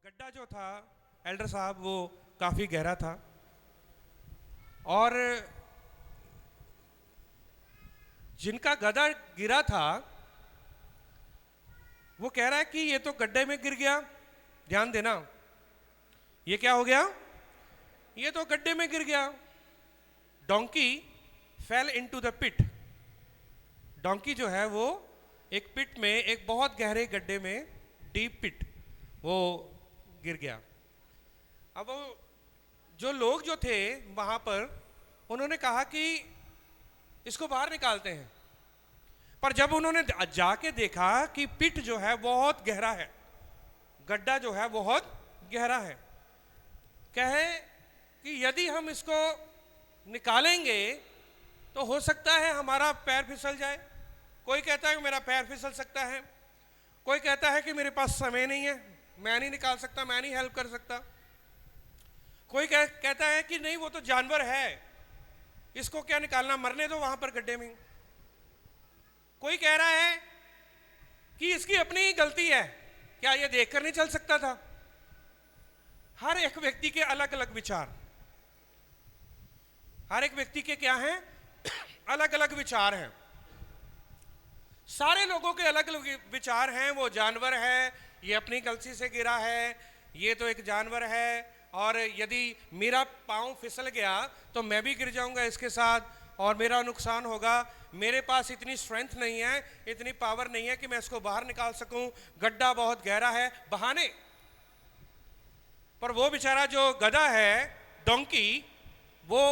गड्ढा जो था एल्डर साहब वो काफ़ी गहरा था और जिनका गधा गिरा था वो कह रहा है कि ये तो गड्ढे में गिर गया। ध्यान देना, ये क्या हो गया? ये तो गड्ढे में गिर गया। Donkey fell into the pit. Donkey जो है वो एक पिट में, एक बहुत गहरे गड्ढे में, डीप पिट, वो गिर गया। अब वो जो लोग जो थे वहां पर उन्होंने कहा कि इसको बाहर निकालते हैं, पर जब उन्होंने जाके देखा कि पिट जो है बहुत गहरा है, गड्ढा जो है बहुत गहरा है, कहे कि यदि हम इसको निकालेंगे तो हो सकता है हमारा पैर फिसल जाए। कोई कहता है कि मेरा पैर फिसल सकता है, कोई कहता है कि मेरे पास समय नहीं है, मैं नहीं निकाल सकता, मैं नहीं हेल्प कर सकता। कोई कहता है कि नहीं वो तो जानवर है, इसको क्या निकालना, मरने दो वहां पर गड्ढे में। कोई कह रहा है कि इसकी अपनी ही गलती है, क्या ये देखकर नहीं चल सकता था। हर एक व्यक्ति के अलग अलग विचार, हर एक व्यक्ति के क्या हैं, अलग अलग विचार हैं। सारे लोगों के अलग अलग विचार हैं। वो जानवर है, ये अपनी गलती से गिरा है, ये तो एक जानवर है, और यदि मेरा पाँव फिसल गया तो मैं भी गिर जाऊंगा इसके साथ और मेरा नुकसान होगा। मेरे पास इतनी स्ट्रेंथ नहीं है, इतनी पावर नहीं है कि मैं इसको बाहर निकाल सकूं, गड्ढा बहुत गहरा है, बहाने। पर वो बेचारा जो गधा है, डोंकी, वो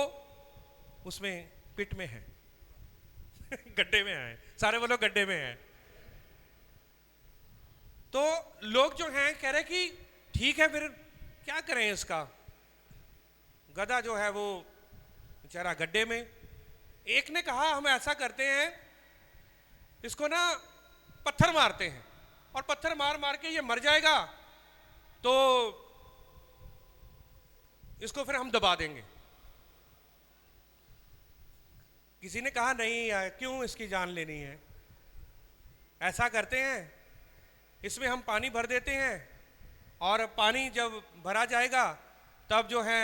उसमें पिट में है गड्ढे में है। सारे वो लोग गड्ढे में हैं। तो लोग जो हैं कह रहे कि ठीक है, फिर क्या करें इसका। गधा जो है वो बेचारा गड्ढे में। एक ने कहा हम ऐसा करते हैं, इसको ना पत्थर मारते हैं और पत्थर मार मार के ये मर जाएगा तो इसको फिर हम दबा देंगे। किसी ने कहा नहीं यार, क्यों इसकी जान लेनी है, ऐसा करते हैं इसमें हम पानी भर देते हैं और पानी जब भरा जाएगा तब जो है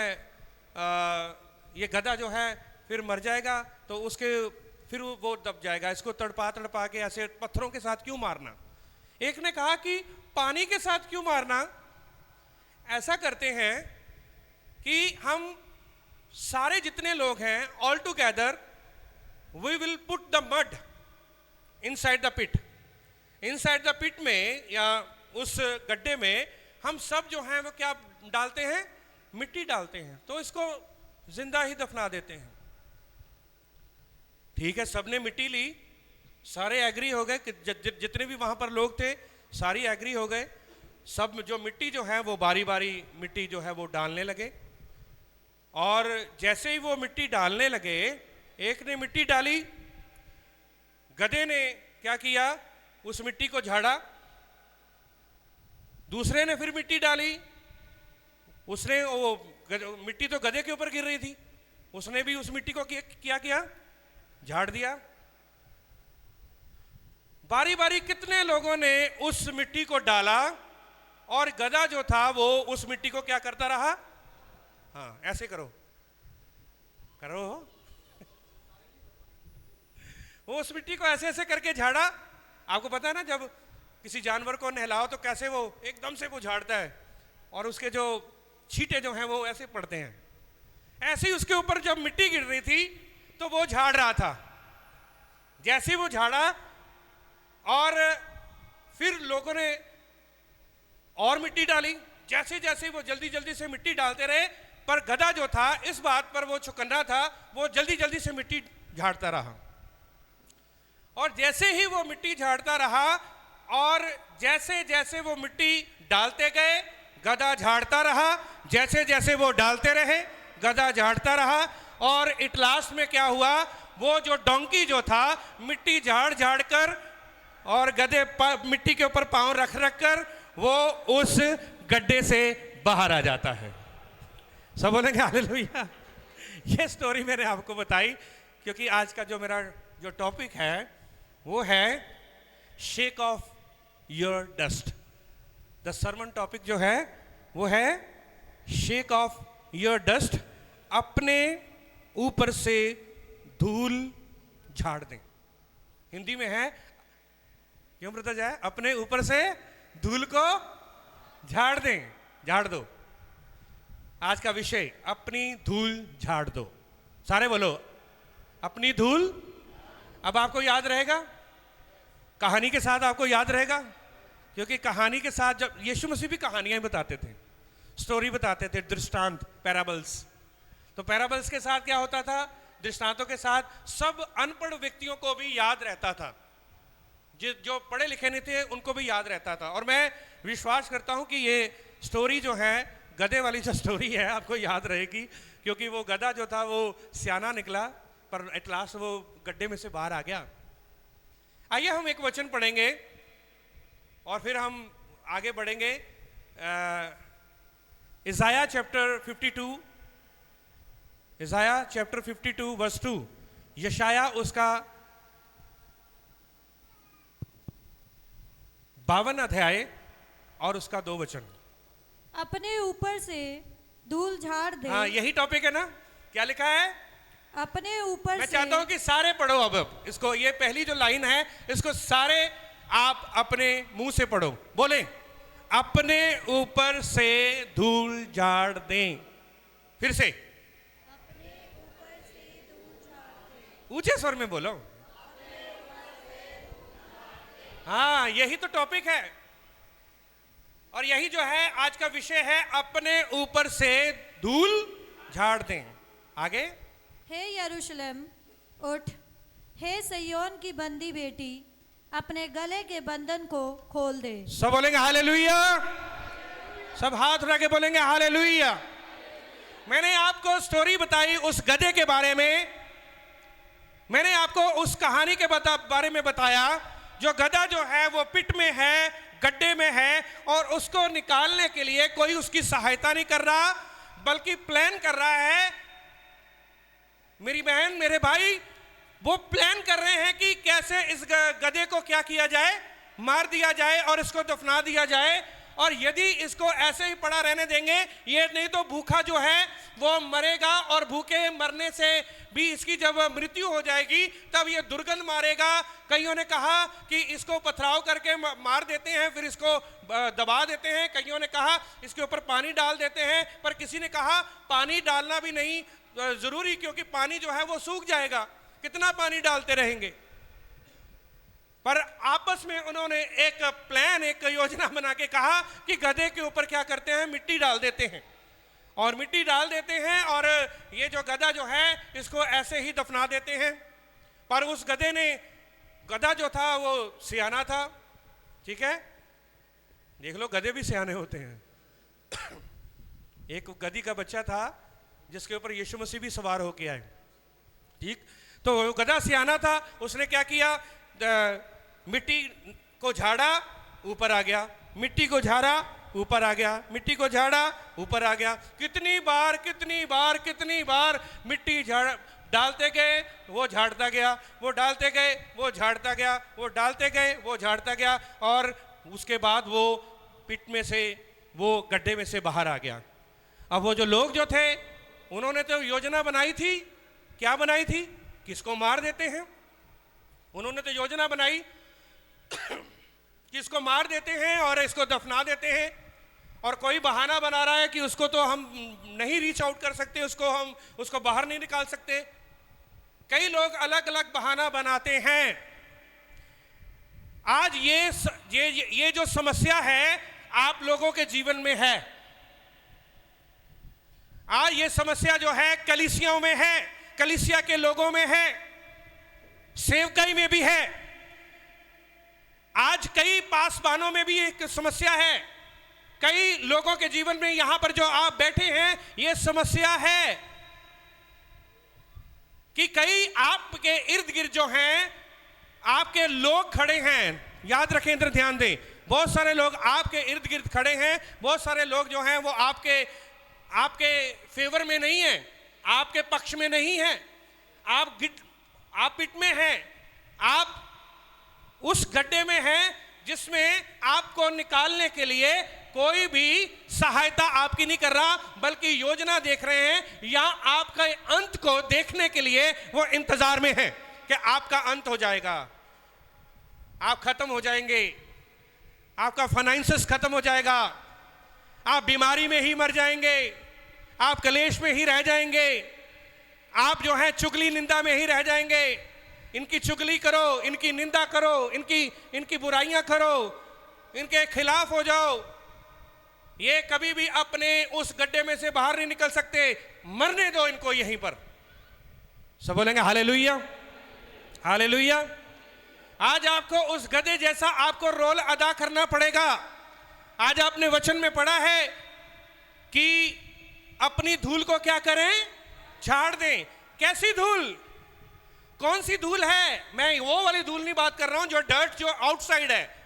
ये गधा जो है फिर मर जाएगा, तो उसके फिर वो दब जाएगा। इसको तड़पा तड़पा के ऐसे पत्थरों के साथ क्यों मारना। एक ने कहा कि पानी के साथ क्यों मारना, ऐसा करते हैं कि हम सारे जितने लोग हैं all together we will put the mud inside the pit. Inside the pit में या उस गड्ढे में हम सब जो हैं वो क्या डालते हैं, मिट्टी डालते हैं, तो इसको जिंदा ही दफना देते हैं। ठीक है, सबने मिट्टी ली, सारे एग्री हो गए, जितने भी वहां पर लोग थे सारी एग्री हो गए। सब जो मिट्टी जो है वो बारी बारी मिट्टी जो है वो डालने लगे। और जैसे ही वो मिट्टी डालने लगे, एक ने मिट्टी डाली, गधे ने क्या किया, उस मिट्टी को झाड़ा। दूसरे ने फिर मिट्टी डाली, उसने वो मिट्टी तो गधे के ऊपर गिर रही थी, उसने भी उस मिट्टी को क्या किया, झाड़ दिया। बारी बारी कितने लोगों ने उस मिट्टी को डाला और गधा जो था वो उस मिट्टी को क्या करता रहा। हाँ, ऐसे करो करो वो उस मिट्टी को ऐसे ऐसे करके झाड़ा। आपको पता है ना, जब किसी जानवर को नहलाओ तो कैसे वो एकदम से वो झाड़ता है और उसके जो छींटे जो हैं वो ऐसे पड़ते हैं। ऐसे ही उसके ऊपर जब मिट्टी गिर रही थी तो वो झाड़ रहा था। जैसे ही वो झाड़ा और फिर लोगों ने और मिट्टी डाली, जैसे जैसे वो जल्दी जल्दी से मिट्टी डालते रहे, पर गधा जो था इस बात पर वो चौकन्ना था, वो जल्दी जल्दी से मिट्टी झाड़ता रहा। और जैसे ही वो मिट्टी झाड़ता रहा और जैसे जैसे वो मिट्टी डालते गए, गधा झाड़ता रहा, जैसे जैसे वो डालते रहे गधा झाड़ता रहा। और इट लास्ट में क्या हुआ, वो जो डोंकी जो था मिट्टी झाड़ झाड़ कर और गधे मिट्टी के ऊपर पांव रख रख कर वो उस गड्ढे से बाहर आ जाता है। सब बोलेंगे हालेलुया। ये स्टोरी मैंने आपको बताई क्योंकि आज का जो मेरा जो टॉपिक है वो है shake of your dust. The sermon topic जो है वो है शेक ऑफ योर डस्ट, अपने ऊपर से धूल झाड़ दें। हिंदी में है, क्यों ब्रदर जाए, अपने ऊपर से धूल को झाड़ दें, झाड़ दो। आज का विषय अपनी धूल झाड़ दो। सारे बोलो अपनी धूल। अब आपको याद रहेगा, कहानी के साथ आपको याद रहेगा, क्योंकि कहानी के साथ जब यीशु मसीह भी कहानियां बताते थे, स्टोरी बताते थे, दृष्टांत, पैराबल्स। तो पैराबल्स के साथ क्या होता था, दृष्टांतों के साथ सब अनपढ़ व्यक्तियों को भी याद रहता था, जो पढ़े लिखे नहीं थे उनको भी याद रहता था। और मैं विश्वास करता हूं कि ये स्टोरी जो है, गधे वाली जो स्टोरी है, आपको याद रहेगी, क्योंकि वो गधा जो था वो सियाना निकला, पर एट लास्ट वो गड्ढे में से बाहर आ गया। आइए हम एक वचन पढ़ेंगे और फिर हम आगे बढ़ेंगे। Isaiah chapter 52, Isaiah chapter 52 verse 2, यशाया उसका 52 अध्याय और उसका 2 वचन। अपने ऊपर से धूल झाड़ दे। हाँ, यही टॉपिक है ना, क्या लिखा है, अपने ऊपर मैं से। चाहता हूं कि सारे पढ़ो। अब इसको, ये पहली जो लाइन है, इसको सारे आप अपने मुंह से पढ़ो। बोले अपने ऊपर से धूल झाड़ दें। फिर से ऊंचे स्वर में बोलो। हाँ, यही तो टॉपिक है और यही जो है आज का विषय है, अपने ऊपर से धूल झाड़ दें। आगे, हे यरूशलेम उठ, हे सिय्योन की बंदी बेटी, अपने गले के बंधन को खोल दे। सब बोलेंगे हालेलुया, सब हाथ उठा के बोलेंगे हालेलुया। मैंने आपको स्टोरी बताई उस गधे के बारे में, मैंने आपको उस कहानी के बारे में बताया, जो गधा जो है वो पिट में है, गड्ढे में है, और उसको निकालने के लिए कोई उसकी सहायता नहीं कर रहा, बल्कि प्लान कर रहा है। मेरी बहन, मेरे भाई, वो प्लान कर रहे हैं कि कैसे इस गधे को क्या किया जाए, मार दिया जाए और इसको दफना दिया जाए। और यदि इसको ऐसे ही पड़ा रहने देंगे, ये नहीं तो भूखा जो है वो मरेगा, और भूखे मरने से भी इसकी जब मृत्यु हो जाएगी तब ये दुर्गंध मारेगा। कईयों ने कहा कि इसको पथराव करके मार देते हैं, फिर इसको दबा देते हैं। कईयों ने कहा इसके ऊपर पानी डाल देते हैं, पर किसी ने कहा पानी डालना भी नहीं जरूरी, क्योंकि पानी जो है वो सूख जाएगा, कितना पानी डालते रहेंगे। पर आपस में उन्होंने एक प्लान, एक योजना बना के कहा कि गधे के ऊपर क्या करते हैं, मिट्टी डाल देते हैं, और मिट्टी डाल देते हैं और ये जो गधा जो है इसको ऐसे ही दफना देते हैं। पर उस गधा जो था वो सियाना था, ठीक है, देख लो गधे भी सियाने होते हैं। एक गधी का बच्चा था जिसके ऊपर यीशु मसीह भी सवार होके आए, ठीक। तो गधा सियाना था, उसने क्या किया, मिट्टी को झाड़ा, ऊपर आ गया, मिट्टी को झाड़ा, ऊपर आ गया, मिट्टी को झाड़ा, ऊपर आ गया। कितनी बार कितनी बार कितनी बार मिट्टी डालते गए, वो झाड़ता गया, वो डालते गए, वो झाड़ता गया, वो डालते गए, वो झाड़ता गया, और उसके बाद वो पिट में से, वो गड्ढे में से बाहर आ गया। अब वो जो लोग जो थे उन्होंने तो योजना बनाई थी, क्या बनाई थी, किसको मार देते हैं। उन्होंने तो योजना बनाई कि इसको मार देते हैं और इसको दफना देते हैं, और कोई बहाना बना रहा है कि उसको तो हम नहीं रीच आउट कर सकते, हम उसको बाहर नहीं निकाल सकते। कई लोग अलग अलग बहाना बनाते हैं। आज ये जो समस्या है आप लोगों के जीवन में है, आज ये समस्या जो है कलीसियाओं में है, कलीसिया के लोगों में है, सेवकाई में भी है। आज कई पासवानों में भी एक समस्या है, कई लोगों के जीवन में, यहां पर जो आप बैठे हैं, ये समस्या है कि कई आपके इर्द गिर्द जो हैं, आपके लोग खड़े हैं। याद रखें, इधर ध्यान दें, बहुत सारे लोग आपके इर्द गिर्द खड़े हैं, बहुत सारे लोग जो हैं वो आपके फेवर में नहीं है, आपके पक्ष में नहीं है, आप पिट में हैं, आप उस गड्ढे में हैं जिसमें आपको निकालने के लिए कोई भी सहायता आपकी नहीं कर रहा, बल्कि योजना देख रहे हैं या आपका अंत को देखने के लिए वो इंतजार में है कि आपका अंत हो जाएगा, आप खत्म हो जाएंगे, आपका फाइनेंसेस खत्म हो जाएगा, आप बीमारी में ही मर जाएंगे, आप कलेश में ही रह जाएंगे, आप जो है चुगली निंदा में ही रह जाएंगे। इनकी चुगली करो, इनकी निंदा करो, इनकी बुराइयां करो, इनके खिलाफ हो जाओ। ये कभी भी अपने उस गड्ढे में से बाहर नहीं निकल सकते, मरने दो इनको यहीं पर। सब बोलेंगे हालेलुया, हालेलुया। आज आपको उस गधे जैसा आपको रोल अदा करना पड़ेगा। आज आपने वचन में पढ़ा है कि अपनी धूल को क्या करें, झाड़ दें। कैसी धूल, कौन सी धूल है? मैं वो वाली धूल नहीं बात कर रहा हूं जो डर्ट, जो आउटसाइड है।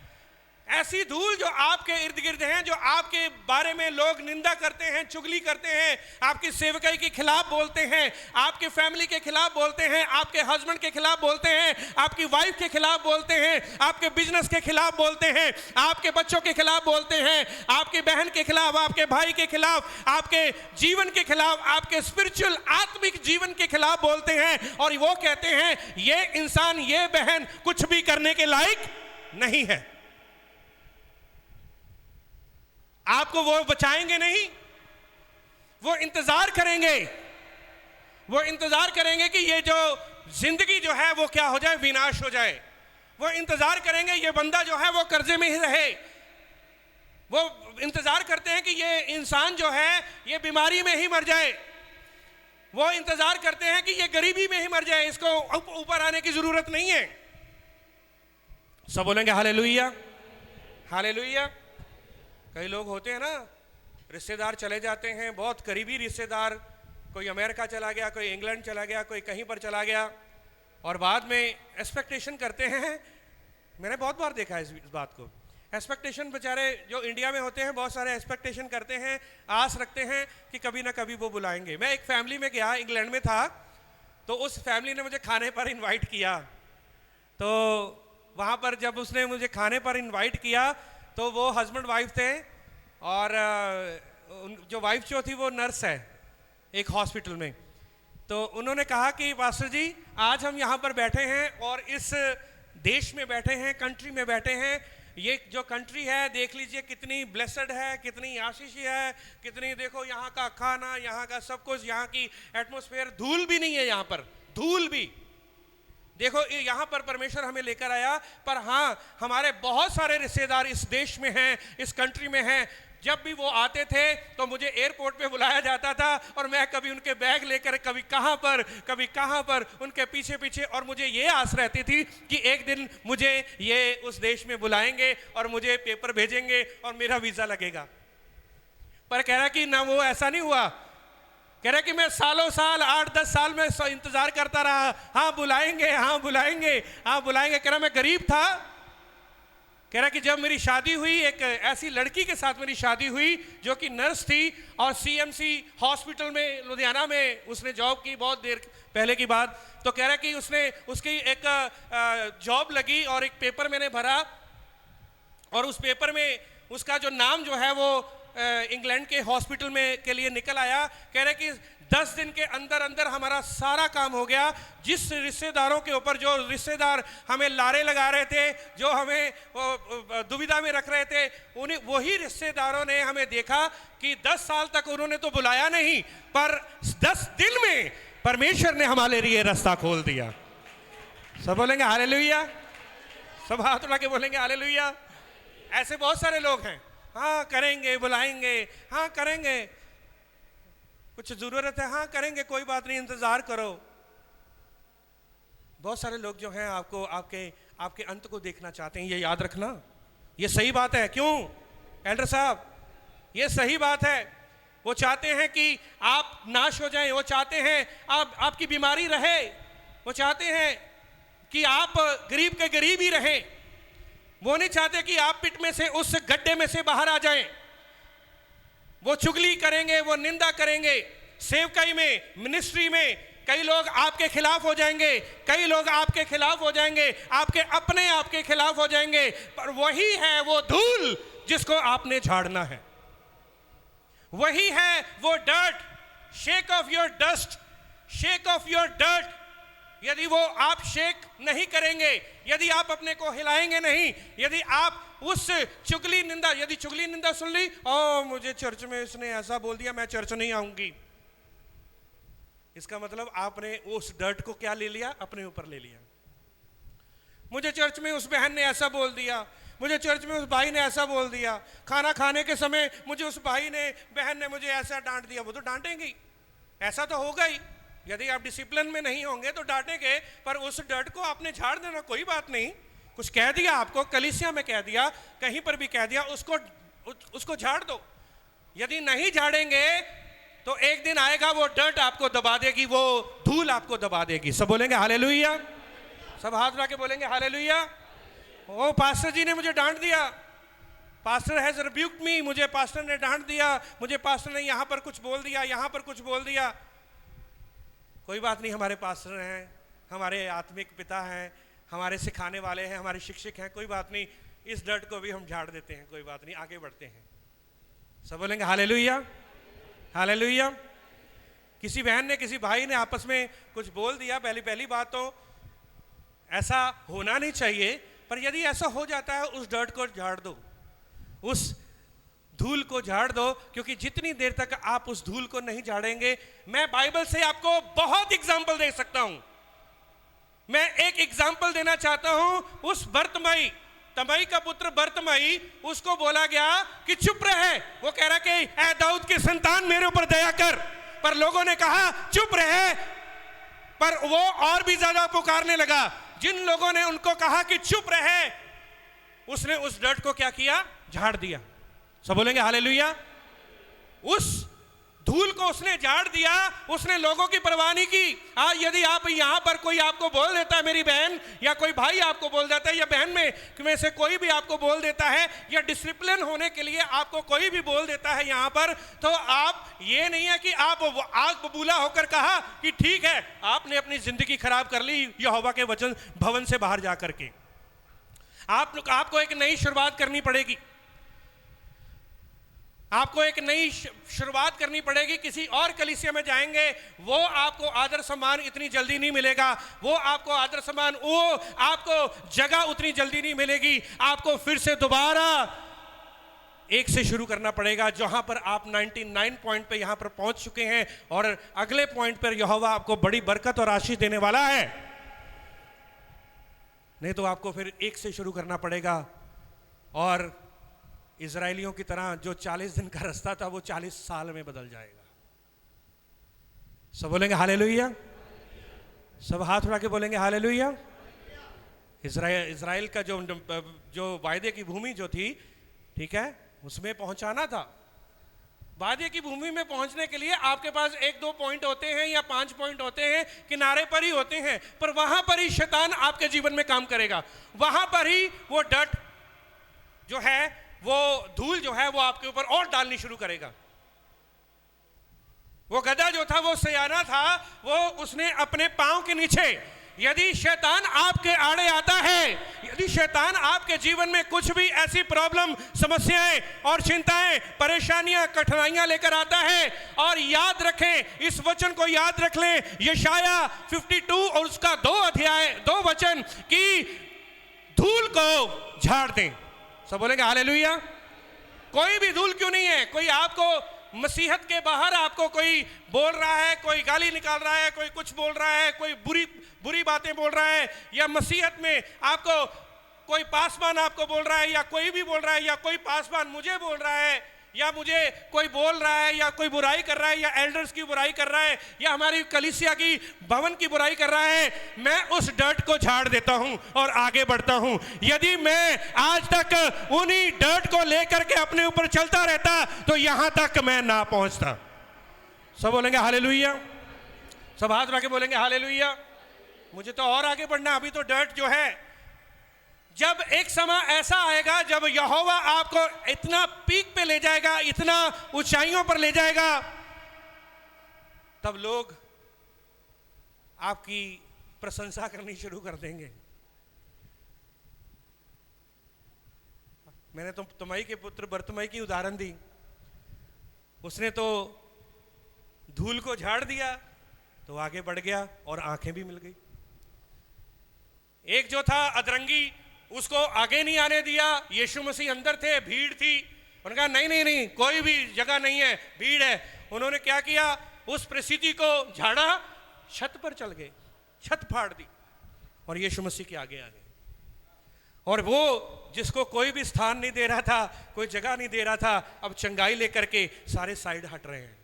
ऐसी धूल जो आपके इर्द गिर्द हैं, जो आपके बारे में लोग निंदा करते हैं, चुगली करते हैं, आपकी सेवकाई के खिलाफ बोलते हैं, आपके फैमिली के खिलाफ बोलते हैं, आपके हस्बैंड के खिलाफ बोलते हैं, आपकी वाइफ के खिलाफ बोलते हैं, आपके बिजनेस के खिलाफ बोलते हैं, आपके बच्चों के खिलाफ बोलते हैं, आपकी बहन के खिलाफ, आपके भाई के खिलाफ, आपके जीवन के खिलाफ, आपके स्पिरिचुअल आत्मिक जीवन के खिलाफ बोलते हैं। और वो कहते हैं ये इंसान, ये बहन कुछ भी करने के लायक नहीं है। आपको वो बचाएंगे नहीं, वो इंतजार करेंगे, वो इंतजार करेंगे कि ये जो जिंदगी जो है वो क्या हो जाए, विनाश हो जाए। वो इंतजार करेंगे ये बंदा जो है वो कर्जे में ही रहे। वो इंतजार करते हैं कि ये इंसान जो है ये बीमारी में ही मर जाए। वो इंतजार करते हैं कि ये गरीबी में ही मर जाए, इसको ऊपर आने की जरूरत नहीं है। सब बोलेंगे हालेलुया, हालेलुया। कई लोग होते हैं ना, रिश्तेदार चले जाते हैं, बहुत करीबी रिश्तेदार, कोई अमेरिका चला गया, कोई इंग्लैंड चला गया, कोई कहीं पर चला गया, और बाद में एक्सपेक्टेशन करते हैं। मैंने बहुत बार देखा है इस बात को। एक्सपेक्टेशन, बेचारे जो इंडिया में होते हैं बहुत सारे एक्सपेक्टेशन करते हैं, आस रखते हैं कि कभी ना कभी वो बुलाएंगे। मैं एक फैमिली में गया, इंग्लैंड में था, तो उस फैमिली ने मुझे खाने पर इन्वाइट किया। तो वहाँ पर जब उसने मुझे खाने पर इन्वाइट किया तो वो हस्बैंड वाइफ थे, और जो वाइफ जो थी वो नर्स है एक हॉस्पिटल में। तो उन्होंने कहा कि पास्टर जी आज हम यहाँ पर बैठे हैं और इस देश में बैठे हैं, कंट्री में बैठे हैं, ये जो कंट्री है देख लीजिए कितनी ब्लेसड है, कितनी आशीषी है, कितनी देखो यहाँ का खाना, यहाँ का सब कुछ, यहाँ की एटमॉस्फेयर, धूल भी नहीं है यहाँ पर, धूल भी देखो यहाँ पर परमेश्वर हमें लेकर आया। पर हाँ, हमारे बहुत सारे रिश्तेदार इस देश में हैं, इस कंट्री में हैं। जब भी वो आते थे तो मुझे एयरपोर्ट पे बुलाया जाता था, और मैं कभी उनके बैग लेकर कभी कहाँ पर उनके पीछे पीछे, और मुझे ये आस रहती थी कि एक दिन मुझे ये उस देश में बुलाएंगे और मुझे पेपर भेजेंगे और मेरा वीज़ा लगेगा। पर कह रहा कि ना, वो ऐसा नहीं हुआ। कह रहा कि मैं सालों साल, 8-10 साल में इंतजार करता रहा, हाँ बुलाएंगे, हाँ बुलाएंगे, हाँ बुलाएंगे। कह रहा मैं गरीब था। कह रहा कि जब मेरी शादी हुई, एक ऐसी लड़की के साथ मेरी शादी हुई जो कि नर्स थी और सीएमसी हॉस्पिटल में लुधियाना में उसने जॉब की, बहुत देर पहले की बात। तो कह रहा कि उसकी एक जॉब लगी और एक पेपर मैंने भरा, और उस पेपर में उसका जो नाम जो है वो इंग्लैंड के हॉस्पिटल में के लिए निकल आया। कह रहे कि 10 दिन के अंदर अंदर हमारा सारा काम हो गया। जिस रिश्तेदारों के ऊपर, जो रिश्तेदार हमें लारे लगा रहे थे, जो हमें दुविधा में रख रहे थे, उन्हें, वही रिश्तेदारों ने हमें देखा कि 10 साल तक उन्होंने तो बुलाया नहीं, पर 10 दिन में परमेश्वर ने हमारे लिए रास्ता खोल दिया। सब बोलेंगे हालेलुया, सब हाथ उठा के बोलेंगे हालेलुया। ऐसे बहुत सारे लोग हैं, हाँ करेंगे, बुलाएंगे, हाँ करेंगे, कुछ जरूरत है, हाँ करेंगे, कोई बात नहीं, इंतजार करो। बहुत सारे लोग जो हैं आपको आपके अंत को देखना चाहते हैं। ये याद रखना, ये सही बात है। क्यों एल्डर साहब, ये सही बात है। वो चाहते हैं कि आप नाश हो जाएं, वो चाहते हैं आपकी बीमारी रहे, वो चाहते हैं कि आप गरीब के गरीब ही रहें। वो नहीं चाहते कि आप पिट में से, उस गड्ढे में से बाहर आ जाएं। वो चुगली करेंगे, वो निंदा करेंगे। सेवकाई में, मिनिस्ट्री में कई लोग आपके खिलाफ हो जाएंगे, कई लोग आपके खिलाफ हो जाएंगे, आपके अपने आपके खिलाफ हो जाएंगे। पर वही है वो धूल जिसको आपने झाड़ना है। वही है वो dirt. Shake of your dust, shake of your dirt. यदि वो आप शेक नहीं करेंगे, यदि आप अपने को हिलाएंगे नहीं, यदि आप उस चुगली निंदा, यदि चुगली निंदा सुन ली, ओ मुझे चर्च में इसने ऐसा बोल दिया, मैं चर्च नहीं आऊंगी, इसका मतलब आपने उस डर्ट को क्या ले लिया? अपने ऊपर ले लिया। मुझे चर्च में उस बहन ने ऐसा बोल दिया, मुझे चर्च में उस भाई ने ऐसा बोल दिया, खाना खाने के समय मुझे उस भाई ने, बहन ने मुझे ऐसा डांट दिया। वो तो डांटेंगी, ऐसा तो होगा ही। यदि आप डिसिप्लिन में नहीं होंगे तो डांटेंगे, पर उस डर्ट को आपने झाड़ देना, कोई बात नहीं। कुछ कह दिया आपको, कलीसिया में कह दिया, कहीं पर भी कह दिया, उसको झाड़ दो। यदि नहीं झाड़ेंगे तो एक दिन आएगा वो डर्ट आपको दबा देगी, वो धूल आपको दबा देगी। सब बोलेंगे हालेलुया, सब हाथ उठा के बोलेंगे हालेलुया। ओ पास्टर जी ने मुझे डांट दिया, पास्टर हैज रिब्यूक्ड मी, मुझे पास्टर ने डांट दिया, मुझे पास्टर ने यहां पर कुछ बोल दिया, यहां पर कुछ बोल दिया। कोई बात नहीं, हमारे पास्टर हैं, हमारे आत्मिक पिता हैं, हमारे सिखाने वाले हैं, हमारे शिक्षक हैं, कोई बात नहीं, इस डर्ट को भी हम झाड़ देते हैं, कोई बात नहीं, आगे बढ़ते हैं। सब बोलेंगे हालेलुया, हालेलुया। किसी बहन ने, किसी भाई ने आपस में कुछ बोल दिया, पहली बात तो ऐसा होना नहीं चाहिए, पर यदि ऐसा हो जाता है, उस डर्ट को झाड़ दो, उस धूल को झाड़ दो, क्योंकि जितनी देर तक आप उस धूल को नहीं झाड़ेंगे, मैं बाइबल से आपको बहुत एग्जाम्पल दे सकता हूं। मैं एक एग्जाम्पल देना चाहता हूं। उस बर्तमई, तमई का पुत्र बर्तमई, उसको बोला गया कि चुप रहे। वो कह रहा कि ऐ दाऊद के संतान मेरे ऊपर दया कर, पर लोगों ने कहा चुप रहे, पर वो और भी ज्यादा पुकारने लगा। जिन लोगों ने उनको कहा कि चुप रहे, उसने उस डर्ट को क्या किया? झाड़ दिया। सब बोलेंगे हालेलुया। उस धूल को उसने झाड़ दिया, उसने लोगों की परवाह नहीं की। आज यदि आप यहां पर कोई आपको बोल देता है, मेरी बहन या कोई भाई आपको बोल देता है, या बहन में से कोई भी आपको बोल देता है, या डिसिप्लिन होने के लिए आपको कोई भी बोल देता है यहां पर, तो आप ये नहीं है कि आप आग बबूला होकर कहा कि ठीक है, आपने अपनी जिंदगी खराब कर ली यहोवा के वचन भवन से बाहर जाकर के। आपको एक नई शुरुआत करनी पड़ेगी, आपको एक नई शुरुआत करनी पड़ेगी। किसी और कलीसिया में जाएंगे, वो आपको आदर सम्मान इतनी जल्दी नहीं मिलेगा, वो आपको आदर सम्मान, वो आपको जगह उतनी जल्दी नहीं मिलेगी। आपको फिर से दोबारा एक से शुरू करना पड़ेगा, जहां पर आप 99 पॉइंट पे यहां पर पहुंच चुके हैं, और अगले पॉइंट पर यहोवा आपको बड़ी बरकत और आशीष देने वाला है। नहीं तो आपको फिर एक से शुरू करना पड़ेगा, और इजरायलियों की तरह जो 40 दिन का रास्ता था वो 40 साल में बदल जाएगा। सब बोलेंगे हालेलुया, सब हाथ उठा के बोलेंगे हालेलुया। इजराइल का जो वायदे की भूमि जो थी, ठीक है, उसमें पहुंचाना था। वायदे की भूमि में पहुंचने के लिए आपके पास 1-2 पॉइंट होते हैं या 5 पॉइंट होते हैं, किनारे पर ही होते हैं, पर वहां पर ही शैतान आपके जीवन में काम करेगा। वहां पर ही वो डट जो है, वो धूल जो है, वो आपके ऊपर और डालनी शुरू करेगा। वो गधा जो था, वो सयाना था, वो उसने अपने पांव के नीचे, यदि शैतान आपके आड़े आता है, यदि शैतान आपके जीवन में कुछ भी ऐसी प्रॉब्लम, समस्याएं और चिंताएं, परेशानियां, कठिनाइयां लेकर आता है, और याद रखें, इस वचन को याद रख लें, यशाया 52 और उसका 2 वचन कि धूल को झाड़ दें। सब बोलेंगे हालेलुया। कोई भी धूल क्यों नहीं है, कोई आपको मसीहत के बाहर आपको कोई बोल रहा है, कोई गाली निकाल रहा है, कोई कुछ बोल रहा है, कोई बुरी बातें बोल रहा है, या मसीहत में आपको कोई पासवान आपको बोल रहा है, या कोई भी बोल रहा है, या कोई पासवान मुझे बोल रहा है, या मुझे कोई बोल रहा है, या कोई बुराई कर रहा है, या एल्डर्स की बुराई कर रहा है, या हमारी कलीसिया की भवन की बुराई कर रहा है, मैं उस डर्ट को झाड़ देता हूं और आगे बढ़ता हूं। यदि मैं आज तक उन्हीं डर्ट को लेकर के अपने ऊपर चलता रहता, तो यहां तक मैं ना पहुंचता। सब बोलेंगे हालेलुया, सब हाथ रख के बोलेंगे हालेलुया। मुझे तो और आगे बढ़ना, अभी तो डर्ट जो है, जब एक समय ऐसा आएगा जब यहोवा आपको इतना पीक पे ले जाएगा, इतना ऊंचाइयों पर ले जाएगा, तब लोग आपकी प्रशंसा करनी शुरू कर देंगे। मैंने तो तुमाई के पुत्र बरतुमाई की उदाहरण दी। उसने तो धूल को झाड़ दिया तो आगे बढ़ गया और आंखें भी मिल गई। एक जो था अधरंगी, उसको आगे नहीं आने दिया। यीशु मसीह अंदर थे, भीड़ थी, उन्होंने कहा नहीं नहीं नहीं, कोई भी जगह नहीं है, भीड़ है। उन्होंने क्या किया, उस परिस्थिति को झाड़ा, छत पर चल गए, छत फाड़ दी और यीशु मसीह के आगे आ गए। और वो जिसको कोई भी स्थान नहीं दे रहा था, कोई जगह नहीं दे रहा था, अब चंगाई लेकर के सारे साइड हट रहे हैं।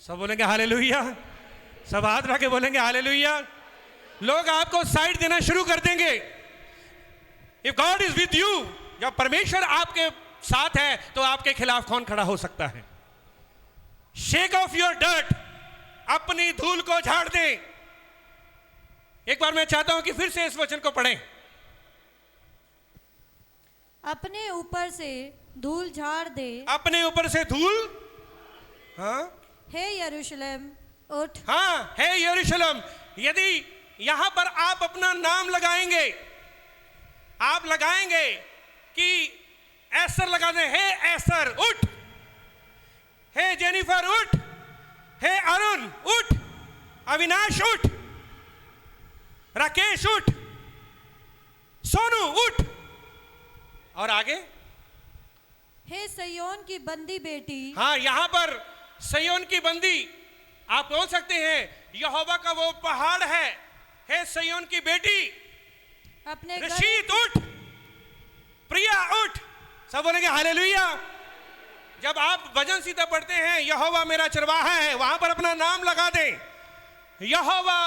सब बोलेंगे हालेलुया, सब हाथ रख के बोलेंगे हालेलुया। लोग आपको साइड देना शुरू कर देंगे। If God is with you, जब परमेश्वर आपके साथ है तो आपके खिलाफ कौन खड़ा हो सकता है। शेक ऑफ योर डर्ट, अपनी धूल को झाड़ दें। एक बार मैं चाहता हूं कि फिर से इस वचन को पढ़ें। अपने ऊपर से धूल झाड़ दे, अपने ऊपर से धूल, हाँ, हे यरूशलेम उठ। हाँ, हे यरूशलेम। यदि यहां पर आप अपना नाम लगाएंगे, आप लगाएंगे कि एस्तर लगा दें, हे एस्तर उठ, हे जेनिफर उठ, हे अरुण उठ, अविनाश उठ, राकेश उठ, सोनू उठ, और आगे हे सयोन की बंदी बेटी। हाँ, यहां पर सयोन की बंदी आप बोल सकते हैं, यहोवा का वो पहाड़ है। हे सयोन की बेटी, अपने रशीद उठ, प्रिया उठ। सब बोलेंगे हालेलुया। जब आप भजन सीधा पढ़ते हैं, यहोवा मेरा चरवाहा है, वहां पर अपना नाम लगा दें। यहोवा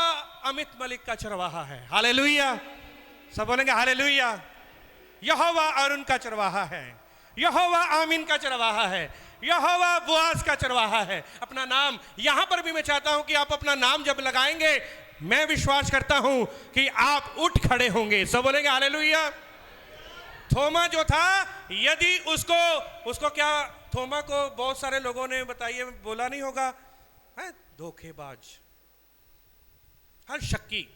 अमित मलिक का चरवाहा है, हालेलुया। सब बोलेंगे हालेलुया। यहोवा अरुण का चरवाहा है, यहोवा आमीन का चरवाहा है, यहोवा बुआज का चरवाहा है। अपना नाम यहां पर भी मैं चाहता हूं कि आप अपना नाम जब लगाएंगे, मैं विश्वास करता हूं कि आप उठ खड़े होंगे। सब बोलेंगे हालेलुया। थोमा जो था, यदि उसको क्या, थोमा को बहुत सारे लोगों ने बताइए बोला नहीं होगा, है धोखेबाज, हर शक्की,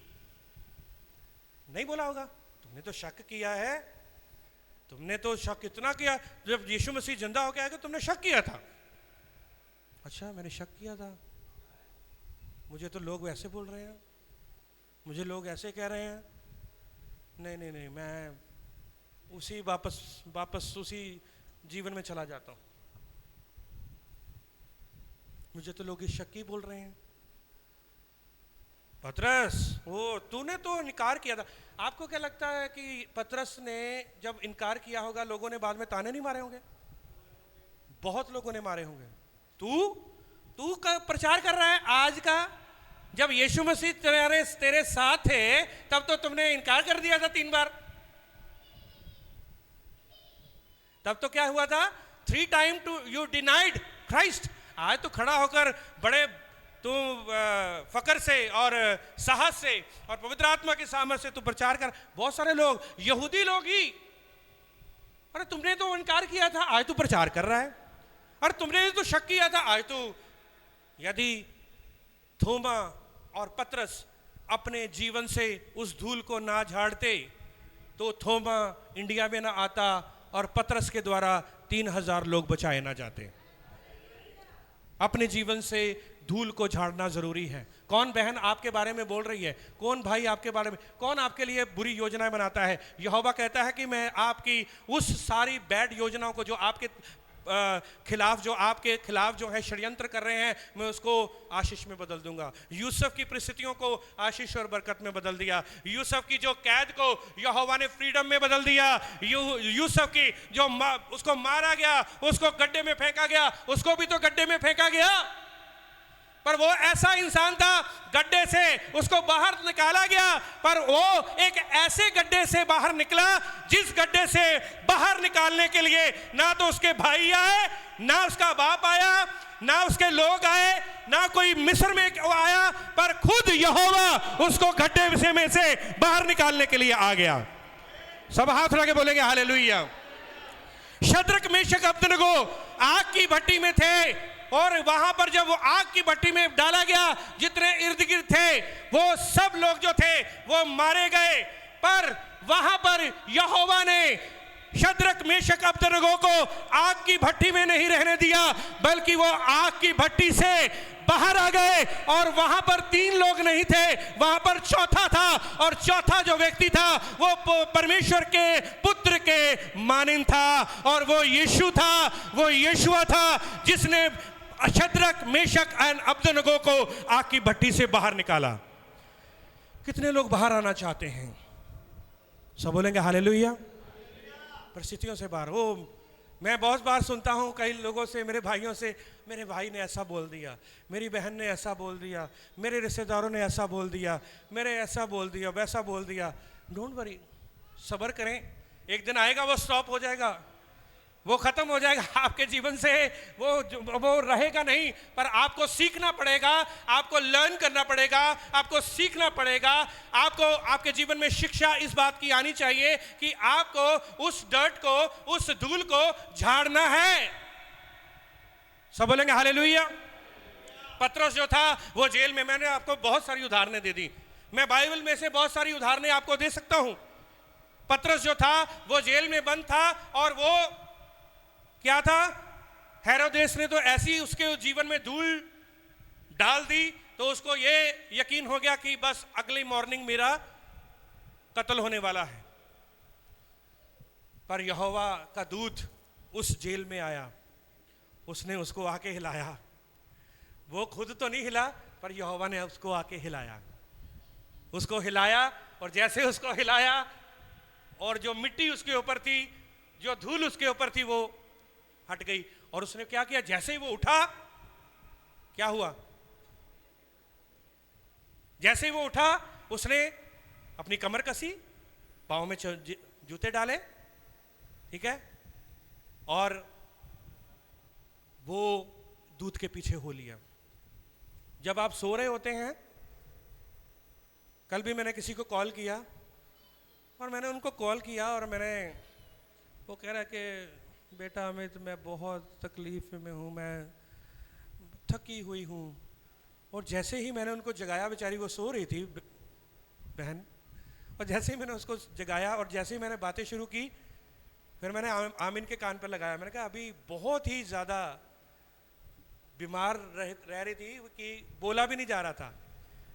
नहीं बोला होगा। तुमने तो शक किया है, तुमने तो शक इतना किया, जब यीशु मसीह जिंदा होकर आएगा तुमने शक किया था। अच्छा, मैंने शक किया था, मुझे तो लोग वैसे बोल रहे हैं, मुझे लोग ऐसे कह रहे हैं। नहीं नहीं नहीं, मैं उसी वापस उसी जीवन में चला जाता हूं। मुझे तो लोग शक्की बोल रहे हैं। पतरस, वो तूने तो इनकार किया था। आपको क्या लगता है कि पतरस ने जब इनकार किया होगा, लोगों ने बाद में ताने नहीं मारे होंगे? बहुत लोगों ने मारे होंगे। तू का प्रचार कर रहा है आज का, जब यीशु मसीह तेरे साथ थे तब तो तुमने इनकार कर दिया था 3 बार। तब तो क्या हुआ था, 3 टाइम यू डिनाइड क्राइस्ट। आज तो खड़ा होकर बड़े तू फकर से और साहस से और पवित्र आत्मा की सामर्थ से तू प्रचार कर। बहुत सारे लोग, यहूदी लोग ही, अरे तुमने तो इनकार किया था, आज तू प्रचार कर रहा है। अरे तुमने तो शक किया था, आज तू। यदि थोमा और पतरस अपने जीवन से उस धूल को ना झाड़ते तो थोमा इंडिया में ना आता और पतरस के द्वारा 3000 लोग बचाए ना जाते। अपने जीवन से धूल को झाड़ना जरूरी है। कौन बहन आपके बारे में बोल रही है, कौन भाई आपके बारे में, कौन आपके लिए बुरी योजनाएं बनाता है? यहोवा कहता है कि मैं आपकी उस सारी बैड योजनाओं को, जो आपके खिलाफ जो है षड्यंत्र कर रहे हैं, मैं उसको आशीष में बदल दूंगा। यूसुफ की परिस्थितियों को आशीष और बरकत में बदल दिया। यूसुफ की जो कैद को यहोवा ने फ्रीडम में बदल दिया। यूसुफ की जो उसको मारा गया, उसको गड्ढे में फेंका गया, उसको भी तो गड्ढे में फेंका गया, पर वो ऐसा इंसान था, गड्ढे से उसको बाहर निकाला गया, पर वो एक ऐसे गड्ढे से बाहर निकला जिस गड्ढे से बाहर निकालने के लिए ना तो उसके भाई आए, ना उसका बाप आया, ना उसके लोग आए, ना कोई मिस्र में आया, पर खुद यहोवा उसको गड्ढे में से बाहर निकालने के लिए आ गया। सब हाथ उठा के बोलेंगे हालेलुया। शद्रक, मेशक, अबेदनगो आग की भट्टी में थे, और वहां पर जब वो आग की भट्टी में डाला गया, जितने इर्द गिर्द थे वो सब लोग जो थे वो मारे गए, पर वहां पर यहोवा ने शद्रक मेशक अबेदनगो को आग की भट्टी में नहीं रहने दिया, बल्कि वो आग की भट्टी से बाहर आ गए। और वहां पर 3 लोग नहीं थे, वहां पर चौथा था, और चौथा जो व्यक्ति था वो परमेश्वर के पुत्र के मानिंद था, और वो यीशु था, वो यीशुआ था जिसने शद्रक मेशक एंड अबेदनगो को आग की भट्टी से बाहर निकाला। कितने लोग बाहर आना चाहते हैं? सब बोलेंगे हालेलुया। परिस्थितियों से बाहर। वो मैं बहुत बार सुनता हूँ कई लोगों से, मेरे भाइयों से, मेरे भाई ने ऐसा बोल दिया, मेरी बहन ने ऐसा बोल दिया, मेरे रिश्तेदारों ने ऐसा बोल दिया, मेरे ऐसा बोल दिया, वैसा बोल दिया। डोंट वरी, सब्र करें, एक दिन आएगा वो स्टॉप हो जाएगा, वो खत्म हो जाएगा आपके जीवन से, वो रहेगा नहीं। पर आपको सीखना पड़ेगा, आपको लर्न करना पड़ेगा, आपको सीखना पड़ेगा। आपको आपके जीवन में शिक्षा इस बात की आनी चाहिए कि आपको उस डर्ट को, उस धूल को झाड़ना है। सब बोलेंगे हालेलुया। पतरस जो था वो जेल में, मैंने आपको बहुत सारी उदाहरणें दे दी, मैं बाइबल में से बहुत सारी उदाहरणें आपको दे सकता हूं। पतरस जो था वो जेल में बंद था, और वो क्या था, हेरोदेस ने तो ऐसी उसके जीवन में धूल डाल दी, तो उसको ये यकीन हो गया कि बस अगली मॉर्निंग मेरा कत्ल होने वाला है। पर यहोवा का दूत उस जेल में आया, उसने उसको आके हिलाया। वो खुद तो नहीं हिला, पर यहोवा ने उसको आके हिलाया, उसको हिलाया। और जैसे उसको हिलाया, और जो मिट्टी उसके ऊपर थी, जो धूल उसके ऊपर थी, वो हट गई। और उसने क्या किया, जैसे ही वो उठा, क्या हुआ, जैसे ही वो उठा, उसने अपनी कमर कसी, पांव में जूते डाले, ठीक है, और वो दूध के पीछे हो लिया। जब आप सो रहे होते हैं, कल भी मैंने किसी को कॉल किया, और मैंने उनको कॉल किया, और मैंने, वो कह रहा है कि बेटा अमित, मैं बहुत तकलीफ में हूँ, मैं थकी हुई हूँ। और जैसे ही मैंने उनको जगाया, बेचारी वो सो रही थी बहन, और जैसे ही मैंने उसको जगाया और जैसे ही मैंने बातें शुरू की, फिर मैंने आमीन के कान पर लगाया। मैंने कहा अभी बहुत ही ज़्यादा बीमार रह रही थी कि बोला भी नहीं जा रहा था,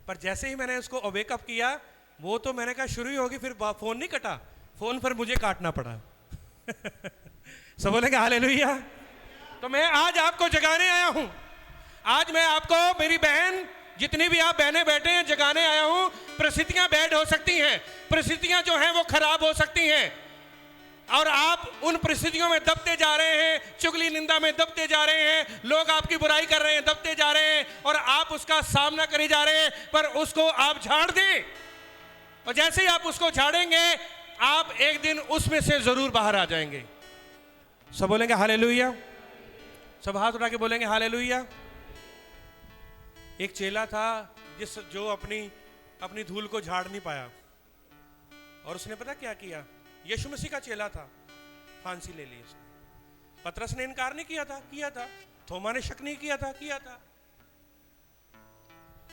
पर जैसे ही मैंने उसको अवेकअप किया, वो तो मैंने कहा शुरू ही होगी, फिर फ़ोन नहीं कटा, फ़ोन पर मुझे काटना पड़ा। सब बोलेंगे हालेलुया। तो मैं आज आपको जगाने आया हूं, आज मैं आपको, मेरी बहन, जितनी भी आप बहनें बैठे हैं, जगाने आया हूं। परिस्थितियां बैड हो सकती हैं, परिस्थितियां जो हैं वो खराब हो सकती हैं, और आप उन परिस्थितियों में दबते जा रहे हैं, चुगली निंदा में दबते जा रहे हैं, लोग आपकी बुराई कर रहे हैं, दबते जा रहे हैं, और आप उसका सामना करे जा रहे हैं। पर उसको आप झाड़ दें, और जैसे ही आप उसको झाड़ेंगे, आप एक दिन उसमें से जरूर बाहर आ जाएंगे। सब बोलेंगे हालेलुया। सब हाथ उठा के बोलेंगे हालेलुया। एक चेला था जो अपनी धूल को झाड़ नहीं पाया, और उसने पता क्या किया, यीशु मसीह का चेला था, फांसी ले ली उसने। पतरस ने इनकार नहीं किया था, थोमा ने शक नहीं किया था,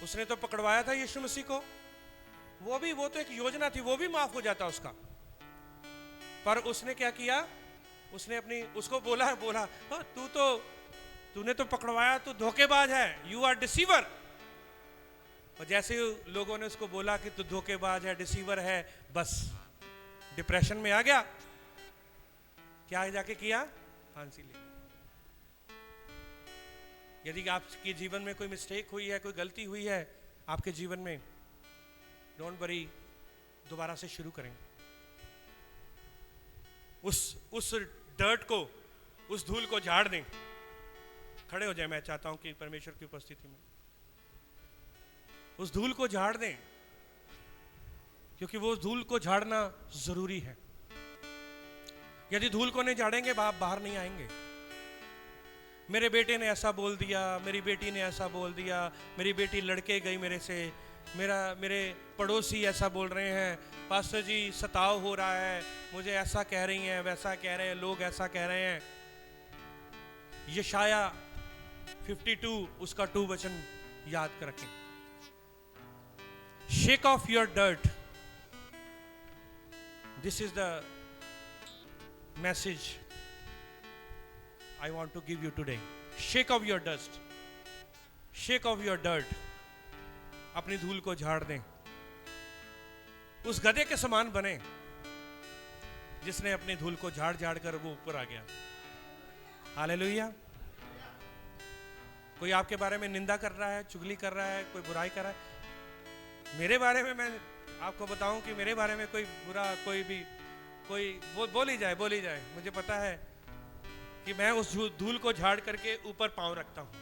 उसने तो पकड़वाया था यीशु मसीह को। वो तो एक योजना थी, वो भी माफ हो जाता उसका। पर उसने क्या किया, उसने उसको बोला तूने तो पकड़वाया, तू धोखेबाज है, यू आर डिसीवर। और जैसे लोगों ने उसको बोला कि तू धोखेबाज है, डिसीवर है, बस डिप्रेशन में आ गया। क्या जाके किया, फांसी ले। यदि आपके जीवन में कोई मिस्टेक हुई है, कोई गलती हुई है आपके जीवन में, डोंट वरी, दोबारा से शुरू करें। उस डर्ट को, उस धूल को झाड़ दें। खड़े हो जाए, मैं चाहता हूं कि परमेश्वर की उपस्थिति में उस धूल को झाड़ दें, क्योंकि वो धूल को झाड़ना जरूरी है। यदि धूल को नहीं झाड़ेंगे, आप बाहर नहीं आएंगे। मेरे बेटे ने ऐसा बोल दिया, मेरी बेटी ने ऐसा बोल दिया, मेरी बेटी लड़के गई मेरे से, मेरे पड़ोसी ऐसा बोल रहे हैं, पास्टर जी सताव हो रहा है, मुझे ऐसा कह रही हैं, वैसा कह रहे हैं, लोग ऐसा कह रहे हैं। यशाया 52 उसका 2 वचन याद कर रखें। Shake of your dirt, this is the message I want to give you today. Shake off your dust. Shake off your dirt. अपनी धूल को झाड़ दें. उस गधे के समान बने जिसने अपनी धूल को झाड़ झाड़ कर वो ऊपर आ गया. हालेलुया. कोई आपके बारे में निंदा कर रहा है, चुगली कर रहा है, कोई बुराई कर रहा है. मेरे बारे में मैं आपको बताऊं कि मेरे बारे में कोई बुरा कोई बोल ही जाए, मुझे पता है कि मैं उस धूल को झाड़ करके ऊपर पांव रखता हूं.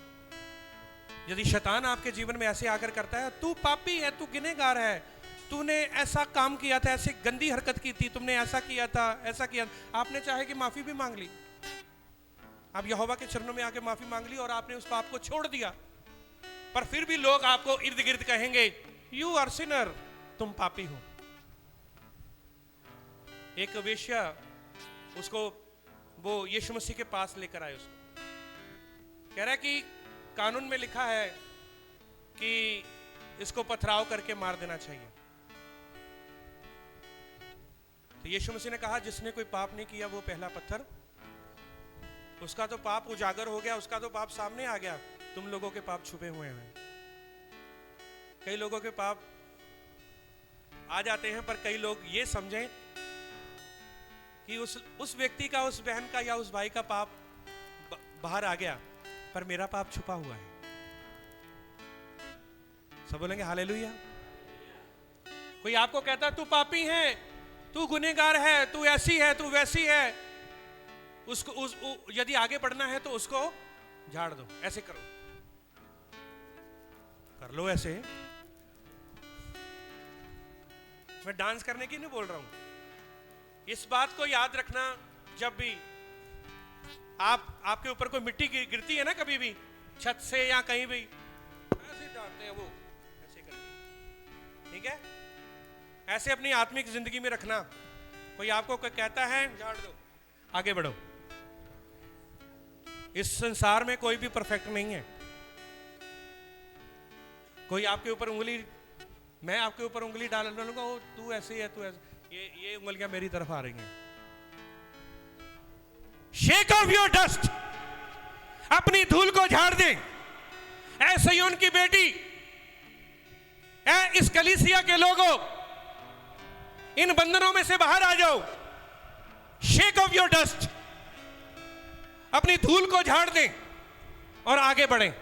यदि शैतान आपके जीवन में ऐसे आकर करता है, तू पापी है, तू गुनहगार है, तूने ऐसा काम किया था, ऐसी गंदी हरकत की थी, तुमने ऐसा किया था, ऐसा किया, आपने चाहे कि माफी भी मांग ली, आप यहोवा के चरणों में आके माफी मांग ली और आपने उस पाप को छोड़ दिया, पर फिर भी लोग आपको इर्द गिर्द कहेंगे यू आर सिनर, तुम पापी हो. एक वेश्या उसको वो यीशु मसीह के पास लेकर आए, उसको कह रहा है कि कानून में लिखा है कि इसको पथराव करके मार देना चाहिए. तो यीशु मसीह ने कहा जिसने कोई पाप नहीं किया वो पहला पत्थर. उसका तो पाप उजागर हो गया, उसका तो पाप सामने आ गया, तुम लोगों के पाप छुपे हुए हैं. कई लोगों के पाप आ जाते हैं, पर कई लोग ये समझें कि उस व्यक्ति का, उस बहन का या उस भाई का पाप बाहर आ गया, पर मेरा पाप छुपा हुआ है. सब बोलेंगे हालेलुया. कोई आपको कहता तू पापी है, तू गुनहगार है, तू ऐसी है, तू वैसी है, उसको यदि आगे बढ़ना है तो उसको झाड़ दो, ऐसे करो, कर लो ऐसे. मैं डांस करने की नहीं बोल रहा हूं. इस बात को याद रखना, जब भी आपके ऊपर कोई मिट्टी गिरती है ना, कभी भी छत से या कहीं भी, ऐसे डालते हैं वो, ऐसे करके, ठीक है, ऐसे अपनी आत्मिक जिंदगी में रखना. कोई आपको कहता है झाड़ दो, आगे बढ़ो. इस संसार में कोई भी परफेक्ट नहीं है. कोई आपके ऊपर उंगली, मैं आपके ऊपर उंगली डाल लूंगा, तू ऐसे है, तू ऐसे, ये उंगलियां मेरी तरफ आ रही हैं. Shake of your dust. अपनी धूल को झाड़ दे. ऐ सिय्योन की बेटी, ऐ इस कलीसिया के लोगों, इन बंधनों में से बाहर आ जाओ. Shake of your dust. अपनी धूल को झाड़ दें और आगे बढ़ें.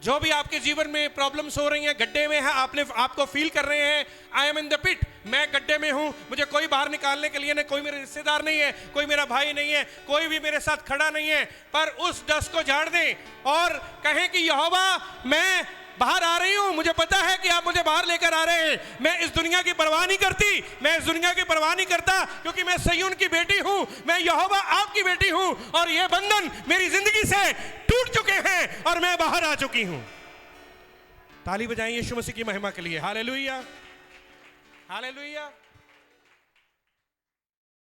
जो भी आपके जीवन में प्रॉब्लम्स हो रही हैं, गड्ढे में है, आपको फील कर रहे हैं I am in the pit, मैं गड्ढे में हूं, मुझे कोई बाहर निकालने के लिए नहीं, कोई मेरे रिश्तेदार नहीं है, कोई मेरा भाई नहीं है, कोई भी मेरे साथ खड़ा नहीं है, पर उस डस्ट को झाड़ दें और कहें कि यहोवा मैं बाहर आ रही हूं, मुझे पता है कि आप मुझे बाहर लेकर आ रहे हैं. मैं इस दुनिया की परवाह नहीं करती, मैं इस दुनिया की परवाह नहीं करता, क्योंकि मैं सिय्योन की बेटी हूं, मैं यहोवा आपकी बेटी हूं, और ये बंधन मेरी जिंदगी से टूट चुके हैं और मैं बाहर आ चुकी हूं. ताली बजाएं यीशु मसीह की महिमा के लिए. Hallelujah, hallelujah.